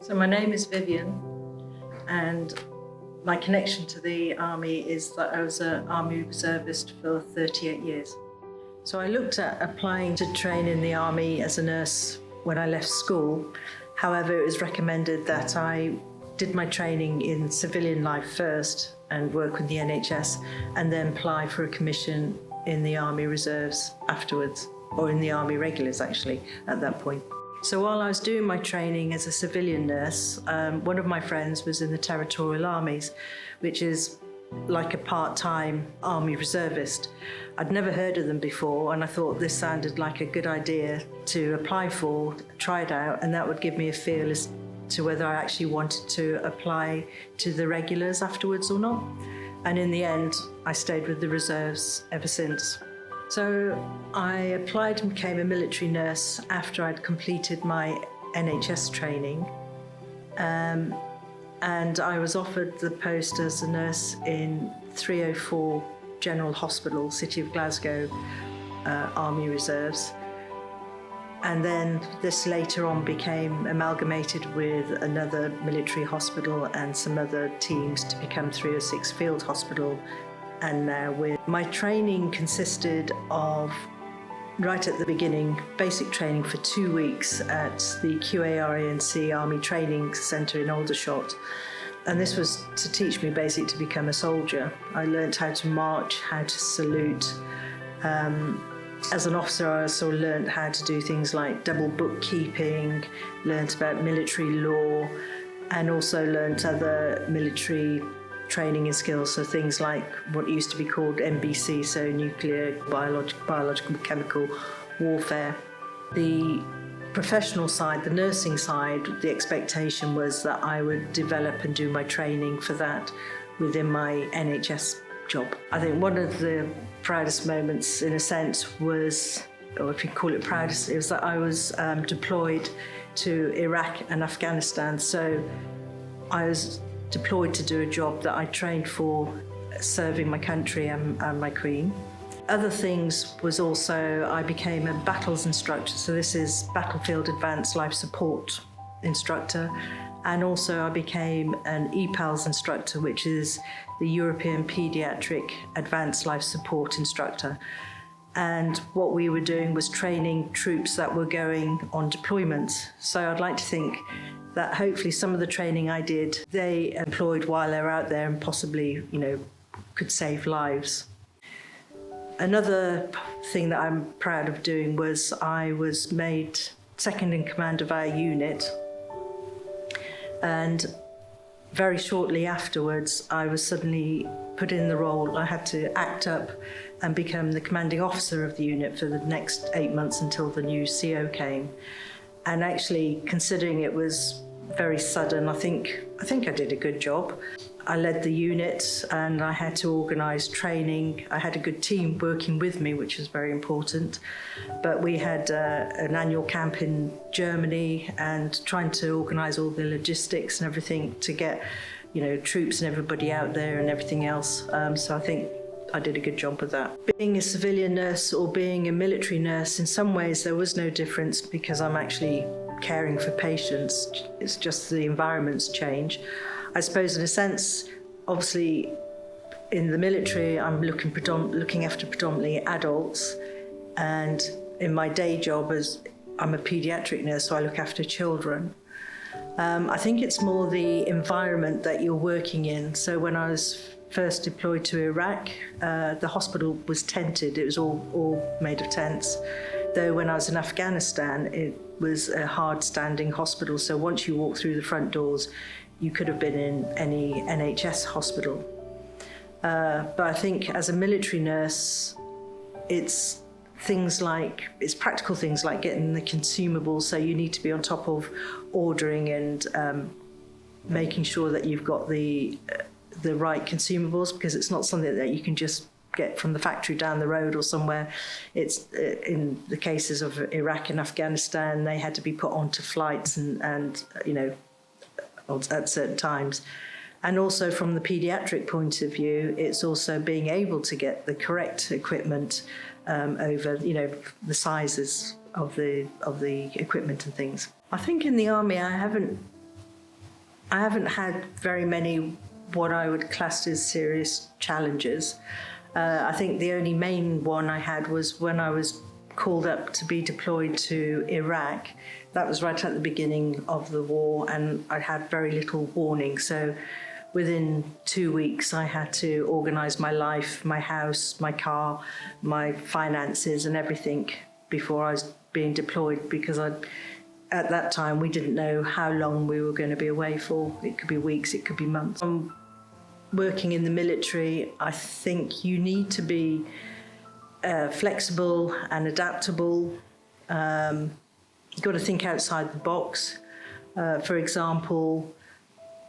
So my name is Vivien, and my connection to the army is that I was an army reservist for 38 years. So I looked at applying to train in the army as a nurse when I left school. However, it was recommended that I did my training in civilian life first and work with the NHS, and then apply for a commission in the Army Reserves afterwards, or in the Army Regulars actually at that point. So while I was doing my training as a civilian nurse, one of my friends was in the Territorial Armies, which is like a part-time army reservist. I'd never heard of them before, and I thought this sounded like a good idea to apply for, try it out, and that would give me a feel as to whether I actually wanted to apply to the regulars afterwards or not. And in the end, I stayed with the reserves ever since. So I applied and became a military nurse after I'd completed my NHS training. And I was offered the post as a nurse in 304 General Hospital, City of Glasgow, Army Reserves. And then this later on became amalgamated with another military hospital and some other teams to become 306 Field Hospital. And now my training consisted of, right at the beginning, basic training for 2 weeks at the QARANC Army Training Centre in Aldershot. And this was to teach me basically to become a soldier. I learnt how to march, how to salute. As an officer, I also learnt how to do things like double bookkeeping, learnt about military law, and also learnt other military training and skills, so things like what used to be called NBC, so nuclear, biological, chemical warfare. The professional side, the nursing side, the expectation was that I would develop and do my training for that within my NHS job. I think one of the proudest moments, in a sense, was, or if you call it proudest, it was that I was deployed to Iraq and Afghanistan. So I was deployed to do a job that I trained for, serving my country and my Queen. Other things was also I became a battles instructor, so this is Battlefield Advanced Life Support instructor, and also I became an EPALS instructor, which is the European Paediatric Advanced Life Support instructor. And what we were doing was training troops that were going on deployments. So I'd like to think that hopefully some of the training I did, they employed while they were out there and possibly, could save lives. Another thing that I'm proud of doing was I was made second in command of our unit. And very shortly afterwards, I was suddenly put in the role. I had to act up and become the commanding officer of the unit for the next 8 months until the new CO came. And actually, considering it was very sudden, I think I did a good job. I led the unit and I had to organise training. I had a good team working with me, which was very important. But we had an annual camp in Germany and trying to organise all the logistics and everything to get, troops and everybody out there and everything else. So I think I did a good job of that. Being a civilian nurse or being a military nurse, in some ways there was no difference because I'm actually caring for patients. It's just the environments change. I suppose in a sense, obviously in the military, I'm looking after predominantly adults, and in my day job I'm a paediatric nurse, so I look after children. I think it's more the environment that you're working in. So when I was first deployed to Iraq, the hospital was tented. It was all made of tents. Though when I was in Afghanistan, it was a hard-standing hospital. So once you walk through the front doors, you could have been in any NHS hospital. But I think as a military nurse, it's practical things like getting the consumables. So you need to be on top of ordering and making sure that you've got the right consumables, because it's not something that you can just get from the factory down the road or somewhere. It's in the cases of Iraq and Afghanistan, they had to be put onto flights and at certain times. And also from the paediatric point of view, it's also being able to get the correct equipment over, the sizes of the equipment and things. I think in the army I haven't I haven't had very many what I would class as serious challenges. I think the only main one I had was when I was called up to be deployed to Iraq. That was right at the beginning of the war, and I had very little warning. So within 2 weeks, I had to organise my life, my house, my car, my finances and everything before I was being deployed, because at that time we didn't know how long we were going to be away for. It could be weeks, it could be months. Working in the military, I think you need to be flexible and adaptable. You've got to think outside the box. For example,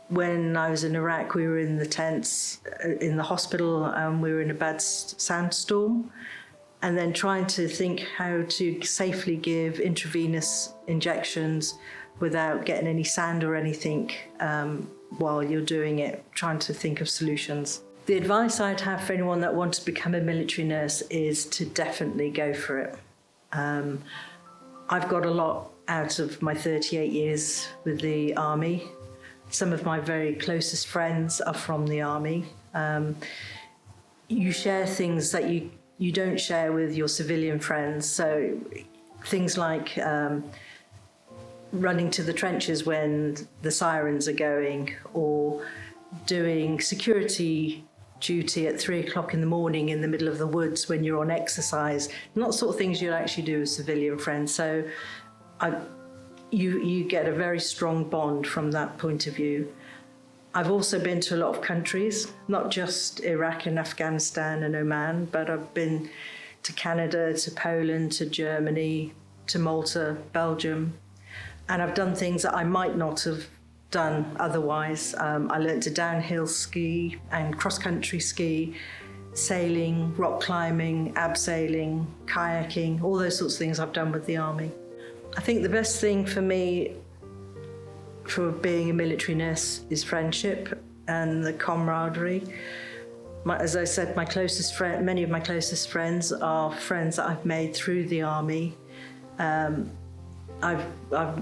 when I was in Iraq, we were in the tents in the hospital, and we were in a bad sandstorm, and then trying to think how to safely give intravenous injections without getting any sand or anything while you're doing it, trying to think of solutions. The advice I'd have for anyone that wants to become a military nurse is to definitely go for it. I've got a lot out of my 38 years with the Army. Some of my very closest friends are from the Army. You share things that you don't share with your civilian friends. So things like running to the trenches when the sirens are going, or doing security duty at 3 o'clock in the morning in the middle of the woods when you're on exercise. Not sort of things you'd actually do with civilian friends. So you get a very strong bond from that point of view. I've also been to a lot of countries, not just Iraq and Afghanistan and Oman, but I've been to Canada, to Poland, to Germany, to Malta, Belgium. And I've done things that I might not have done otherwise. I learned to downhill ski and cross-country ski, sailing, rock climbing, abseiling, kayaking, all those sorts of things I've done with the Army. I think the best thing for me for being a military nurse is friendship and the camaraderie. As I said, many of my closest friends are friends that I've made through the Army. I'm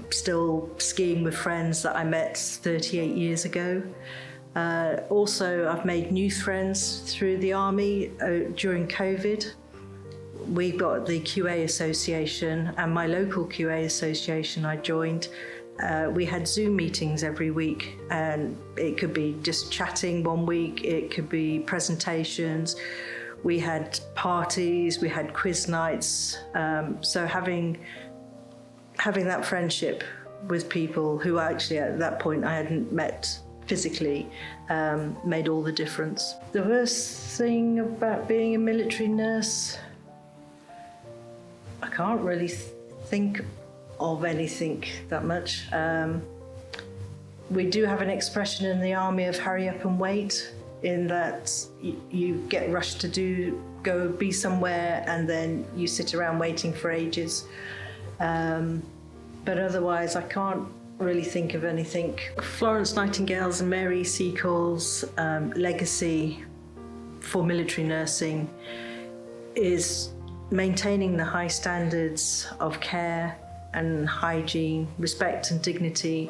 still skiing with friends that I met 38 years ago. Also, I've made new friends through the Army during COVID. We got the QA Association, and my local QA Association I joined. We had Zoom meetings every week, and it could be just chatting one week, it could be presentations. We had parties, we had quiz nights. So having that friendship with people who actually at that point I hadn't met physically made all the difference. The worst thing about being a military nurse, I can't really think of anything that much. We do have an expression in the Army of hurry up and wait, in that you get rushed to go be somewhere, and then you sit around waiting for ages. But otherwise, I can't really think of anything. Florence Nightingale's and Mary Seacole's legacy for military nursing is maintaining the high standards of care and hygiene, respect and dignity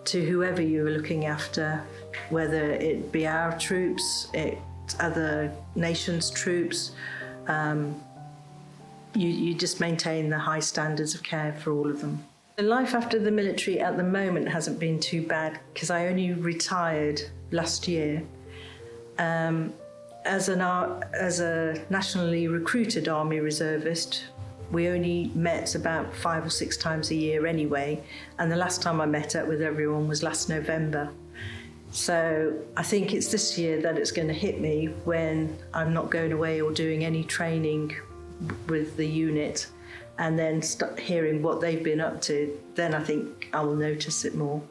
to whoever you're looking after, whether it be our troops, other nations' troops. You just maintain the high standards of care for all of them. The life after the military at the moment hasn't been too bad, because I only retired last year. As a nationally recruited Army reservist, we only met about 5 or 6 times a year anyway, and the last time I met up with everyone was last November. So I think it's this year that it's going to hit me when I'm not going away or doing any training with the unit, and then start hearing what they've been up to. Then I think I will notice it more.